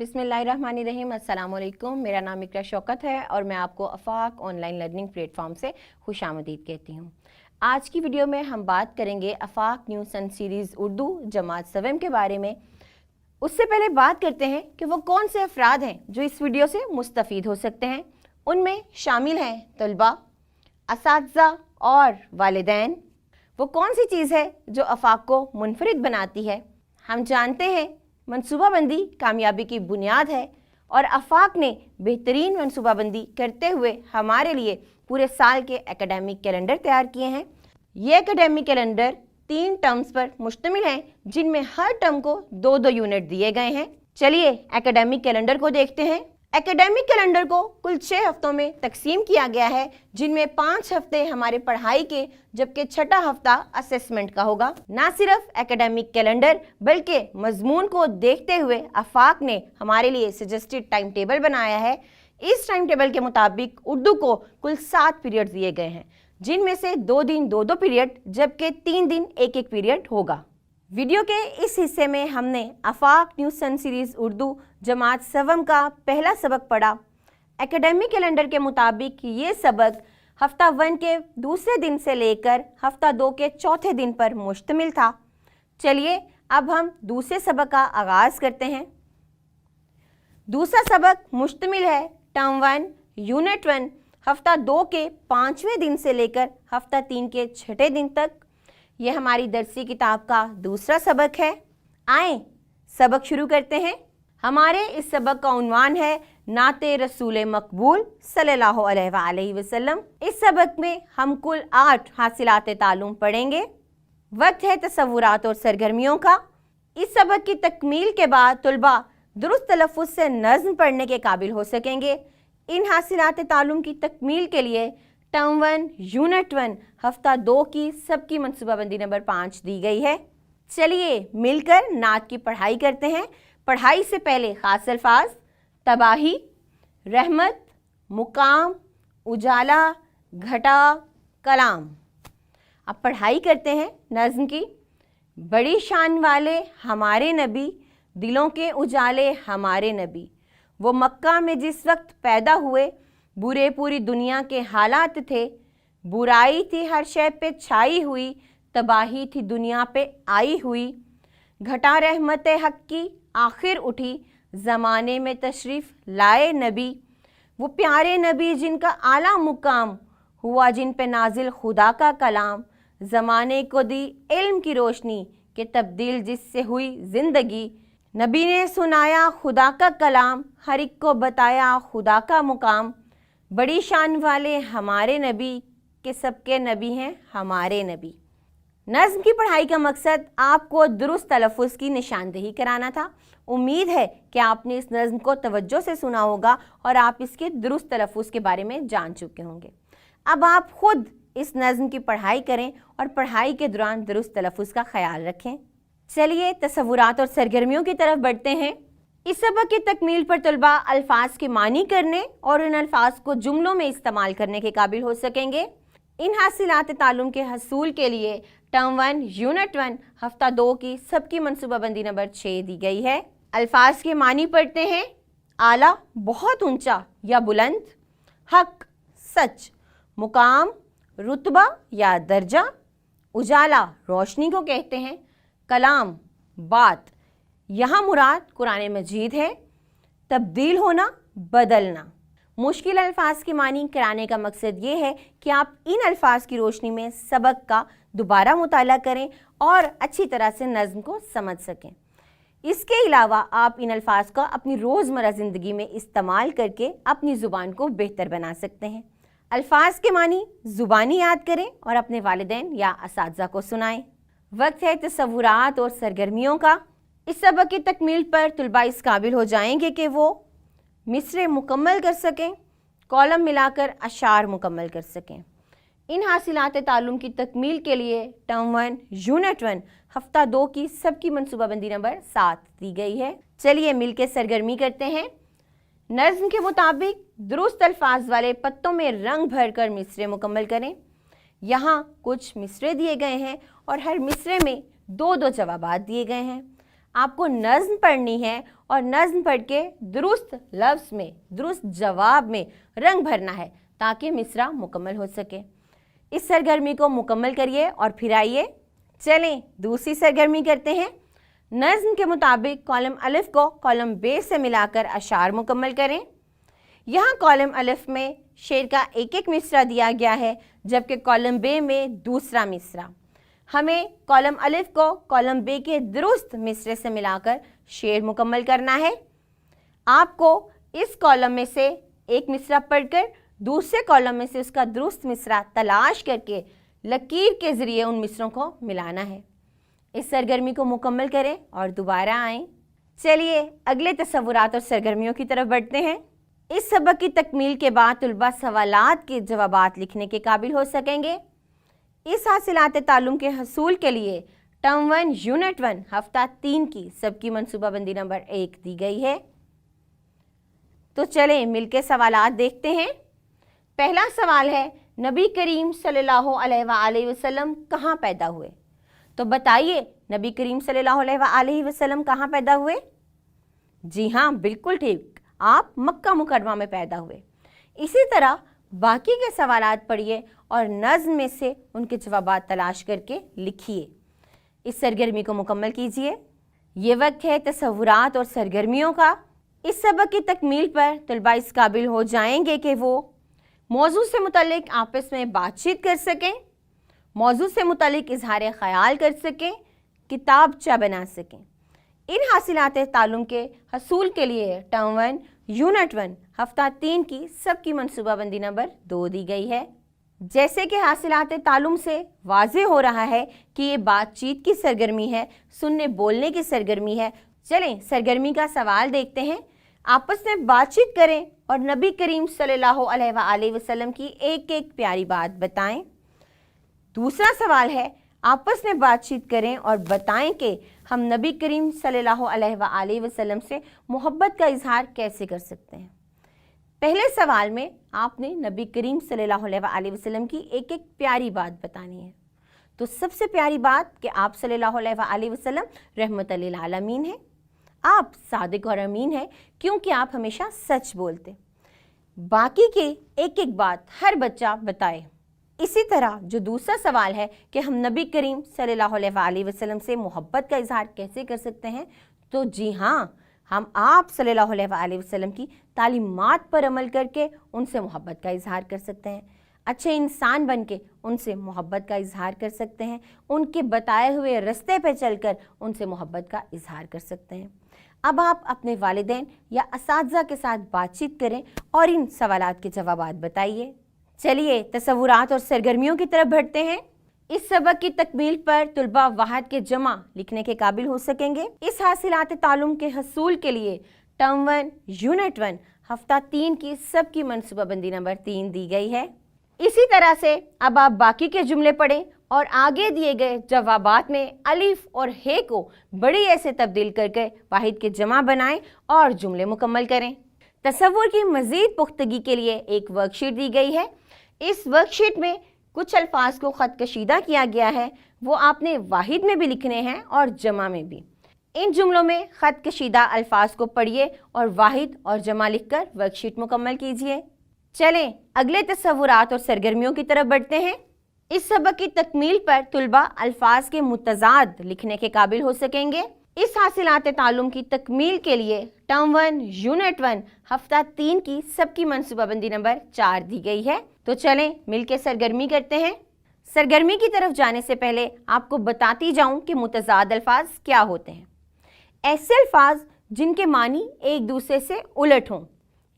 बिस्मिल्लाहिर्रहमानिर्रहीम। अस्सलाम वालेकुम। मेरा नाम इकरा शौकत है और मैं आपको आफाक ऑनलाइन लर्निंग प्लेटफॉर्म से खुशामदीद कहती हूँ। आज की वीडियो में हम बात करेंगे आफाक न्यू सन सीरीज़ उर्दू जमात सवम के बारे में। उससे पहले बात करते हैं कि वो कौन से अफराद हैं जो इस वीडियो से मुस्तफ़ीद हो सकते हैं। उनमें शामिल हैं तलबा, असातिज़ा और वालिदैन। वो कौन सी चीज़ है जो आफाक को मुनफरिद बनाती है? हम जानते हैं मनसूबाबंदी कामयाबी की बुनियाद है और आफाक ने बेहतरीन मनसूबाबंदी करते हुए हमारे लिए पूरे साल के एकेडमिक कैलेंडर तैयार किए हैं। ये एकेडमिक कैलेंडर 3 टर्म्स पर मुश्तमिल हैं, जिनमें हर टर्म को 2-2 यूनिट दिए गए हैं। चलिए एकेडमिक कैलेंडर को देखते हैं। एकेडमिक कैलेंडर को कुल 6 हफ्तों में तकसीम किया गया है, जिनमें 5 हफ्ते हमारे पढ़ाई के, जबकि छठा हफ्ता असेसमेंट का होगा। ना सिर्फ एकेडमिक कैलेंडर बल्कि मजमून को देखते हुए आफाक ने हमारे लिए सजेस्टेड टाइम टेबल बनाया है। इस टाइम टेबल के मुताबिक उर्दू को कुल 7 पीरियड दिए गए हैं, जिनमें से 2 दिन 2-2 पीरियड जबकि 3 दिन 1-1 पीरियड होगा। वीडियो के इस हिस्से में हमने आफाक न्यू सन सीरीज़ उर्दू जमात सवम का पहला सबक पढ़ा। एकेडमिक कैलेंडर के मुताबिक ये सबक हफ्ता 1 के दूसरे दिन से लेकर हफ्ता 2 के चौथे दिन पर मुश्तमिल था। चलिए अब हम दूसरे सबक का आगाज़ करते हैं। दूसरा सबक मुश्तमिल है टर्म 1 यूनिट 1 हफ्ता 2 के 5वें दिन से लेकर हफ्ता 3 के 6ठे दिन तक। यह हमारी दरसी किताब का दूसरा सबक है। आए सबक शुरू करते हैं। हमारे इस सबक का उन्वान है नाते रसूल मकबूल सल्लल्लाहु अलैहि वसल्लम। इस सबक में हम कुल 8 हासिलात तालुम पढ़ेंगे। वक्त है तसव्वुरात और सरगर्मियों का। इस सबक की तकमील के बाद तुलबा दुरुस्त तलफ़्फ़ुज़ से नज़्म पढ़ने के काबिल हो सकेंगे। इन हासिलात तालुम की तकमील के लिए टर्म 1 यूनिट 1 हफ्ता 2 की सबकी मनसूबाबंदी नंबर 5 दी गई है। चलिए मिलकर नात की पढ़ाई करते हैं। पढ़ाई से पहले ख़ास अल्फाज तबाही, रहमत, मुकाम, उजाला, घटा, कलाम। अब पढ़ाई करते हैं नज़्म की। बड़ी शान वाले हमारे नबी, दिलों के उजाले हमारे नबी, वो मक्का में जिस वक्त पैदा हुए, बुरे पूरी दुनिया के हालात थे, बुराई थी हर शय पे छाई हुई, तबाही थी दुनिया पे आई हुई, घटा रहमत हक की आखिर उठी, ज़माने में तशरीफ़ लाए नबी, वो प्यारे नबी जिनका आला मुकाम हुआ, जिन पे नाजिल खुदा का कलाम, ज़माने को दी इल्म की रोशनी के तब्दील जिससे हुई ज़िंदगी, नबी ने सुनाया खुदा का कलाम, हर एक को बताया खुदा का मुकाम, बड़ी शान वाले हमारे नबी के सबके नबी हैं हमारे नबी। नज़्म की पढ़ाई का मकसद आपको दुरुस्त तलफ़्फ़ुज़ की निशानदेही कराना था। उम्मीद है कि आपने इस नज़्म को तवज्जो से सुना होगा और आप इसके दुरुस्त तलफ़्फ़ुज़ के बारे में जान चुके होंगे। अब आप खुद इस नज़्म की पढ़ाई करें और पढ़ाई के दौरान दुरुस्त तलफ़्फ़ुज़ का ख्याल रखें। चलिए तसव्वुरात और सरगर्मियों की तरफ बढ़ते हैं। इस सबक की तकमील पर तलबा अल्फाज के मानी करने और इन अल्फाज को जुमलों में इस्तेमाल करने के काबिल हो सकेंगे। इन हासिलात तालुम के हसूल के लिए टर्म 1 यूनिट 1 हफ्ता 2 की सबकी मनसूबाबंदी नंबर 6 दी गई है। अल्फाज के मानी पढ़ते हैं। आला बहुत ऊंचा या बुलंद, हक सच, मुकाम रुतबा या दर्जा, उजाला रोशनी को कहते हैं, कलाम बात, यहाँ मुराद कुरान मजीद है, तब्दील होना बदलना। मुश्किल अल्फाज की मानी कराने का मकसद ये है कि आप इन अल्फाज की रोशनी में सबक का दोबारा मुताला करें और अच्छी तरह से नज़्म को समझ सकें। इसके अलावा आप इन अल्फाज का अपनी रोज़मर्रा ज़िंदगी में इस्तेमाल करके अपनी ज़ुबान को बेहतर बना सकते हैं। अल्फाज के मानी ज़ुबानी याद करें और अपने वालिदैन या असातिज़ा को सुनाएं। वक्त है तसव्वुरात और सरगर्मियों का। इस सबक की तकमील पर तुलबा इस काबिल हो जाएंगे कि वो मिसरे मुकम्मल कर सकें, कॉलम मिलाकर अशार मुकम्मल कर सकें। इन हासिलात तालुम की तकमील के लिए टर्म 1 यूनिट 1 हफ्ता 2 की सबकी मनसूबाबंदी नंबर 7 दी गई है। चलिए मिलकर सरगर्मी करते हैं। नज़्म के मुताबिक दुरुस्त अल्फाज वाले पत्तों में रंग भर कर मिसरे मुकम्मल करें। यहाँ कुछ मिसरे दिए गए हैं और हर मिसरे में 2-2 जवाबात दिए गए हैं। आपको नज़्म पढ़नी है और नज़्म पढ़ के दुरुस्त लफ्ज़ में, दुरुस्त जवाब में रंग भरना है ताकि मिसरा मुकम्मल हो सके। इस सरगर्मी को मुकम्मल करिए और फिर आइए चलें दूसरी सरगर्मी करते हैं। नज़्म के मुताबिक कॉलम अलिफ को कॉलम बे से मिलाकर अशार मुकम्मल करें। यहाँ कॉलम अलिफ में शेर का एक एक मिसरा दिया गया है, जबकि कॉलम बे में दूसरा मिसरा। हमें कॉलम अलिफ को कॉलम बे के दुरुस्त मिसरे से मिलाकर शेर मुकम्मल करना है। आपको इस कॉलम में से एक मिसरा पढ़कर दूसरे कॉलम में से उसका दुरुस्त मिसरा तलाश करके लकीर के ज़रिए उन मिसरों को मिलाना है। इस सरगर्मी को मुकम्मल करें और दोबारा आएँ। चलिए अगले तसव्वुरात और सरगर्मियों की तरफ बढ़ते हैं। इस सबक की तकमील के बाद तुलबा सवालात के जवाबात लिखने के काबिल हो सकेंगे। इस हासिलात तालुम के हसूल के लिए टर्म 1 यूनिट 1 हफ्ता 3 की सबकी मनसूबाबंदी नंबर 1 दी गई है। तो चलें मिलके सवालात देखते हैं। पहला सवाल है, नबी करीम सल्लल्लाहु अलैहि वसल्लम कहाँ पैदा हुए? तो बताइए नबी करीम सल्लल्लाहु अलैहि वसल्लम कहाँ पैदा हुए? जी हाँ, बिल्कुल ठीक, आप मक्का मुकर्रमा में पैदा हुए। इसी तरह बाकी के सवालात पढ़िए और नज़्म में से उनके जवाबात तलाश करके लिखिए। इस सरगर्मी को मुकम्मल कीजिए। ये वक्त है तसव्वुरात और सरगर्मियों का। इस सबक की तकमील पर तलबा इस काबिल हो जाएंगे कि वो मौजू से मुतल्लिक आपस में बातचीत कर सकें, मौजू से मुतल्लिक इजहार ख्याल कर सकें, किताबचा बना सकें। इन हासिलात तालुम के हसूल के लिए टर्म 1 यूनिट 1 हफ्ता 3 की सबकी मनसूबाबंदी नंबर 2 दी गई है। जैसे कि हासिलात तालुम से वाज़े हो रहा है कि ये बातचीत की सरगर्मी है, सुनने बोलने की सरगर्मी है। चलें सरगर्मी का सवाल देखते हैं। आपस में बातचीत करें और नबी करीम सल्लल्लाहु अलैहि वसल्लम की एक एक प्यारी बात बताएं। दूसरा सवाल है, आपस में बातचीत करें और बताएं कि हम नबी करीम सल्लल्लाहु अलैहि वसल्लम से मोहब्बत का इजहार कैसे कर सकते हैं। पहले सवाल में आपने नबी करीम सल्लल्लाहु अलैहि वसल्लम की एक एक प्यारी बात बतानी है। तो सबसे प्यारी बात कि आप सल्लल्लाहु अलैहि वसल्लम रहमत लिल आलमीन हैं, आप सादिक और अमीन हैं क्योंकि आप हमेशा सच बोलते। बाकी की एक एक बात हर बच्चा बताए। इसी तरह जो दूसरा सवाल है कि हम नबी करीम सल्लल्लाहु अलैहि वसल्लम से मोहब्बत का इजहार कैसे कर सकते हैं, तो जी हाँ, हम आप सल्लल्लाहु अलैहि वसल्लम की तालीमात पर अमल करके उनसे मोहब्बत का इजहार कर सकते हैं। अच्छे इंसान बन के उनसे मोहब्बत का इजहार कर सकते हैं। उनके बताए हुए रास्ते पर चलकर उनसे मोहब्बत का इजहार कर सकते हैं। अब आप अपने वालिदैन या असातिज़ा के साथ बातचीत करें और इन सवालात के जवाबात बताइए। चलिए तसव्वुरात और सरगर्मियों की तरफ बढ़ते हैं। इस सबक की तकमील पर तुलबा वाहद के जमा लिखने के काबिल हो सकेंगे। इस हासिलात तालुम के हसूल के लिए टर्म 1 यूनिट 1 हफ्ता 3 की सबकी मनसूबाबंदी नंबर 3 दी गई है। इसी तरह से अब आप बाकी के जुमले पढ़ें और आगे दिए गए जवाबात में अलिफ और हे को बड़ी ऐसे तब्दील करके वाहिद के जमा बनाएं और जुमले मुकम्मल करें। तसव्वुर की मज़ीद पुख्तगी के लिए एक वर्कशीट दी गई है। इस वर्कशीट में कुछ अल्फाज को ख़त कशीदा किया गया है, वो आपने वाहिद में भी लिखने हैं और जमा में भी। इन जुमलों में ख़त कशीदा अल्फाज को पढ़िए और वाहिद और जमा लिखकर वर्कशीट मुकम्मल कीजिए। चलें अगले तसव्वुरात और सरगर्मियों की तरफ बढ़ते हैं। इस सबक की तकमील पर तुलबा अल्फाज के मुतज़ाद लिखने के काबिल हो सकेंगे। इस हासिलात तालुम की तकमील के लिए टर्म 1 यूनिट 1 हफ्ता 3 की सबकी मनसूबाबंदी नंबर 4 दी गई है। तो चलें मिलके सरगर्मी करते हैं। सरगर्मी की तरफ जाने से पहले आपको बताती जाऊं कि मुतज़ाद अल्फाज क्या होते हैं। ऐसे अल्फाज जिनके मानी एक दूसरे से उलट हों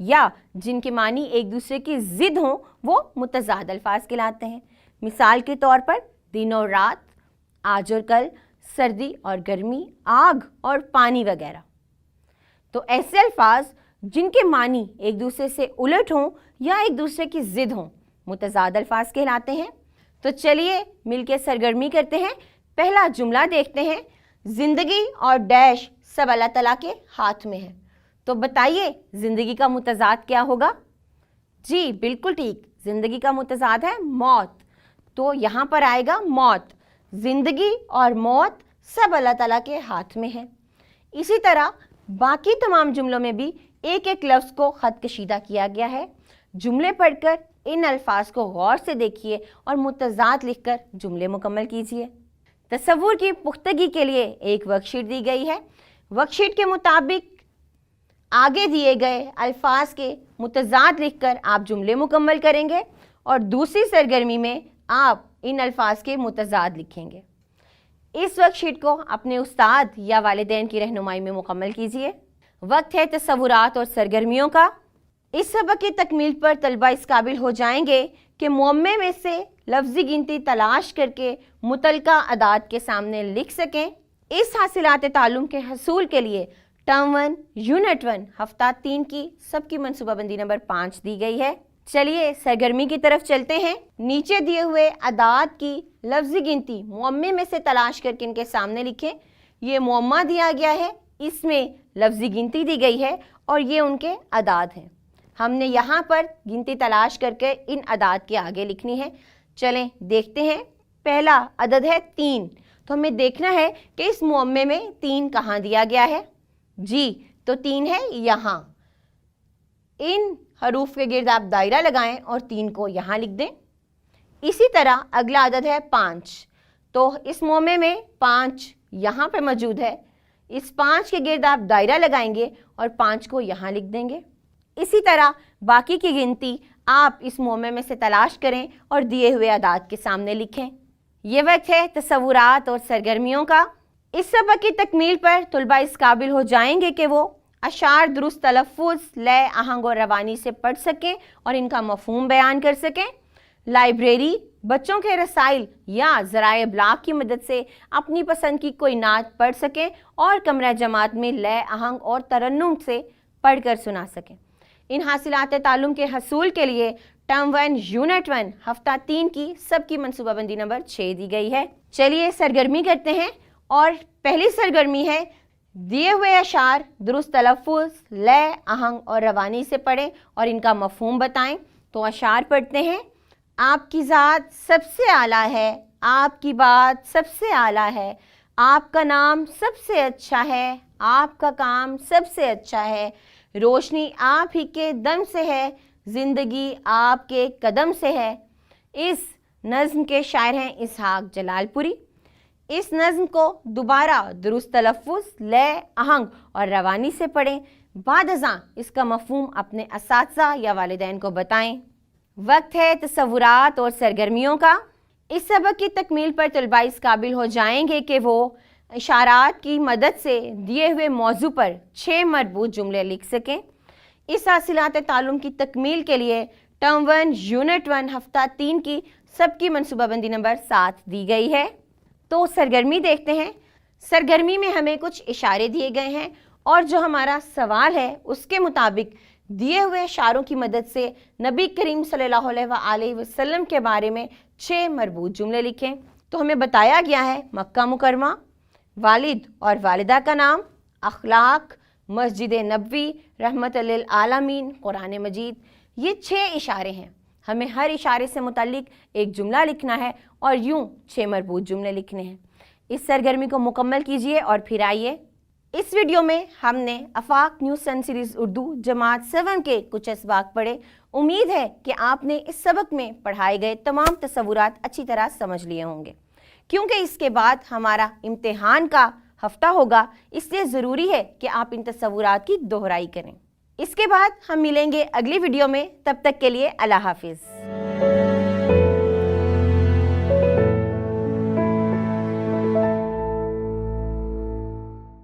या जिनके मानी एक दूसरे की ज़िद हों, वो मुतज़ाद अल्फाज कहलाते हैं। मिसाल के तौर पर दिन और रात, आज और कल, सर्दी और गर्मी, आग और पानी वगैरह। तो ऐसे अल्फाज जिनके मानी एक दूसरे से उलट हों या एक दूसरे की ज़िद हों, मुतज़ाद अल्फाज कहलाते हैं। तो चलिए मिलके सरगर्मी करते हैं। पहला जुमला देखते हैं, ज़िंदगी और डैश सब अल्लाह ताला के हाथ में है। तो बताइए ज़िंदगी का मुतज़ाद क्या होगा? जी बिल्कुल ठीक, ज़िंदगी का मुतज़ाद है मौत। तो यहाँ पर आएगा मौत। ज़िंदगी और मौत सब अल्लाह ताला के हाथ में है। इसी तरह बाकी तमाम जुमलों में भी एक एक लफ्ज़ को ख़त कशीदा किया गया है। जुमले पढ़कर इन अल्फाज को गौर से देखिए और मुतज़ाद लिखकर जुमले मुकम्मल कीजिए। तसव्वुर की पुख्तगी के लिए एक वर्कशीट दी गई है। वर्कशीट के मुताबिक आगे दिए गए अल्फाज के मुतज़ाद लिखकर आप जुमले मुकम्मल करेंगे और दूसरी सरगर्मी में आप इन अल्फाज के मुतज़ाद लिखेंगे। इस वर्कशीट को अपने उस्ताद या वालिदैन की रहनुमाई में मुकम्मल कीजिए। वक्त है तसव्वुरात और सरगर्मियों का। इस सबक की तकमील पर तलबा इस काबिल हो जाएंगे कि मुअम्मे में से लफ्ज़ी गिनती तलाश करके मुतलका अदाद के सामने लिख सकें। इस हासिलात ताल्लुम के हसूल के लिए टर्म 1 यूनिट 1 हफ्ता 3 की सबकी मनसूबाबंदी नंबर 5 दी गई है। चलिए सरगर्मी की तरफ चलते हैं। नीचे दिए हुए अदाद की लफ्ज़ी गिनती मुअम्मे में से तलाश करके इनके सामने लिखें। ये मुअम्मा दिया गया है, इसमें लफ्ज़ी गिनती दी गई है और ये उनके अदाद हैं। हमने यहाँ पर गिनती तलाश करके इन अदाद के आगे लिखनी है। चलें देखते हैं। पहला अदद है 3, तो हमें देखना है कि इस मुअम्मे में 3 कहाँ दिया गया है। जी, तो 3 है यहाँ। इन हरूफ के गिर्द आप दायरा लगाएं और 3 को यहाँ लिख दें। इसी तरह अगला अदद है 5, तो इस मुअम्मे में 5 यहाँ पे मौजूद है। इस 5 के गिर्द आप दायरा लगाएंगे और 5 को यहाँ लिख देंगे। इसी तरह बाकी की गिनती आप इस मुअम्मे में से तलाश करें और दिए हुए अदाद के सामने लिखें। ये वक्त है तसव्वुरात और सरगर्मियों का। इस सबक की तकमील पर तलबा इस काबिल हो जाएंगे कि वो अशार दुरुस्त तलफ़्फ़ुज़, लय, आहंग और रवानी से पढ़ सकें और इनका मफ़हूम बयान कर सकें। लाइब्रेरी, बच्चों के रसाइल या ज़राए इब्लाग की मदद से अपनी पसंद की कोई नात पढ़ सकें और कमरा जमात में लय, आहंग और तरन्नुम से पढ़ कर सुना सकें। इन हासिलात ताल्लुम के हसूल के लिए टर्म 1 यूनिट 1 हफ्ता 3 की सबकी मनसूबाबंदी नंबर 6 दी गई है। चलिए सरगर्मी करते हैं और पहली सरगर्मी है दिए हुए अशार दुरुस्त तलफ़्फ़ुज़, लय, आहंग और रवानी से पढ़ें और इनका मफ़हूम बताएं। तो अशार पढ़ते हैं। आपकी ज़ात सबसे आला है, आपकी बात सबसे आला है, आपका नाम सबसे अच्छा है, आपका काम सबसे अच्छा है, रोशनी आप ही के दम से है, ज़िंदगी आपके कदम से है। इस नज़्म के शायर हैं इसहाक जलालपुरी। इस नज़्म को दोबारा दुरुस्त तलफ़्फ़ुज़, लय, आहंग और रवानी से पढ़ें। बाद अज़ां इसका मफ़हूम अपने असातिज़ा या वालिदैन को बताएं। वक्त है तसव्वुरात और सरगर्मियों का। इस सबक की तकमील पर तलबा इस काबिल हो जाएंगे कि वो इशारात की मदद से दिए हुए मौजू पर 6 मरबूत जुमले लिख सकें। इस हासिलात ताल्लुम की तकमील के लिए टर्म 1 यूनिट 1 हफ्ता 3 की सबकी मनसूबाबंदी नंबर 7 दी गई है। तो सरगर्मी देखते हैं। सरगर्मी में हमें कुछ इशारे दिए गए हैं और जो हमारा सवाल है उसके मुताबिक दिए हुए इशारों की मदद से नबी करीम सल्लल्लाहु अलैहि वसल्लम के बारे में 6 मरबूत जुमले लिखें। तो हमें बताया गया है मक्का मुकरमा, वालिद और वालिदा का नाम, अखलाक, मस्जिद नबवी, रहमत लिल आलमीन, कुरान मजीद। ये 6 इशारे हैं। हमें हर इशारे से मुताल्लिक एक जुमला लिखना है और यूं 6 मरबूत जुमले लिखने हैं। इस सरगर्मी को मुकम्मल कीजिए और फिर आइए। इस वीडियो में हमने आफाक न्यू सन सीरीज़ उर्दू जमात 7 के कुछ असबाक पढ़े। उम्मीद है कि आपने इस सबक में पढ़ाए गए तमाम तसव्वुरात अच्छी तरह समझ लिए होंगे, क्योंकि इसके बाद हमारा इम्तिहान का हफ्ता होगा, इसलिए ज़रूरी है कि आप इन तसव्वुरात की दोहराई करें। इसके बाद हम मिलेंगे अगली वीडियो में। तब तक के लिए अल्लाह हाफिज़।